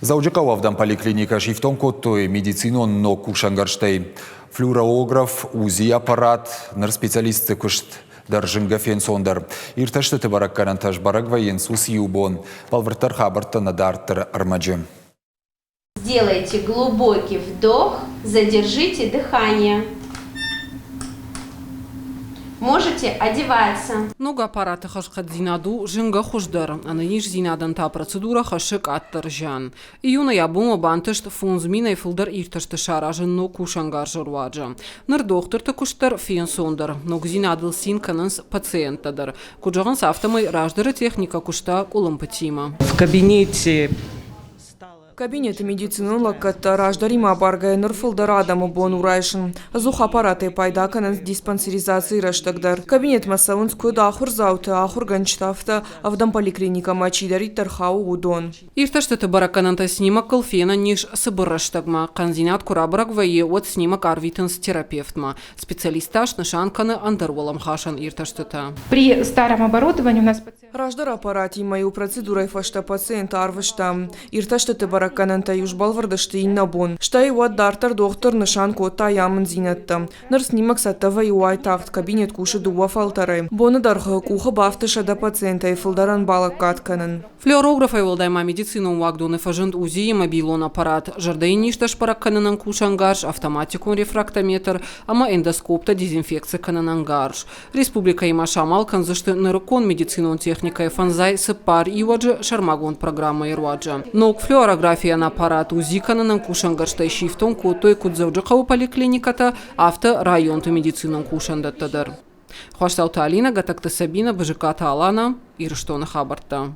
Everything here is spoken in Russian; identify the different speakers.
Speaker 1: Заужикалавдан поликлиника шифтон коттой медицинон но кушангарштей. Флюорограф, УЗИ аппарат, нар специалисты кушт даржинга фенсондар. Ирташты барак карантаж барак военсус юбон. Палвертар хабарта надартер армаджи.
Speaker 2: Сделайте глубокий вдох, задержите дыхание. Можете одеваться.
Speaker 3: Много аппарата хашкат зинаду жинга хуждар, а ниш зинадан та процедура хашек аттаржан. Июна ябума бантышт фунзмина и фулдар ирташты шаражын но кушангар журваджа. Нар доктор та куштар фенсондар, но зинадыл син кананс пациентадар. Куджаган сафтамай раждара техника кушта кулымпатима.
Speaker 4: В кабинете
Speaker 5: Кабинет медицины лаккатта раждарима баргай нырфылдар адамы бон урайшын. Зух аппараты пайдаканын диспансеризации раштагдар. Кабинет масаунс көд ахур зауты ахур ганчтафта авдан поликлиника мачидари тархау удон.
Speaker 3: Ирташты баракананта снимак калфена ниш сыбыраштагма. Канзинат курабрак вае от снимак арвитанс терапевтма. Специалисташ нашанканы андерволам хашан ирташтыта.
Speaker 6: При старом оборудовании у нас
Speaker 5: Раждар аппарати мою процедурой фашта пациента арвышта. Ирташтыты баракананта юж балвардашты иннабон. Штай уат дартар доктор нышан кота ямын зинатта. Нар снимак саттава и уайтафт кабинет куши дуа фалтары. Боны дархы куха бафтыша да пациента и фылдаран балак катканын.
Speaker 3: Флюорографа волдайма медицину вагдоны фажент УЗИ и мобилон аппарат. Жардей ништаш параккананан кушангарш, автоматикун рефрактометр, ама эндоскопта дезинфекция кананангарш. Республика има шамал канзашты нырыкон медицинун техника и фанзай сыпар и ваджи шармагон программа ирваджа. Но флюорография на аппарат УЗИ кананан кушангарштай шифтон котой кудзавджакау поликлиниката авто районты медицинун кушандаттадар. Хуаштаута Алина, Гатакта Сабина, Бажиката Алана, Ирштона Хабарта.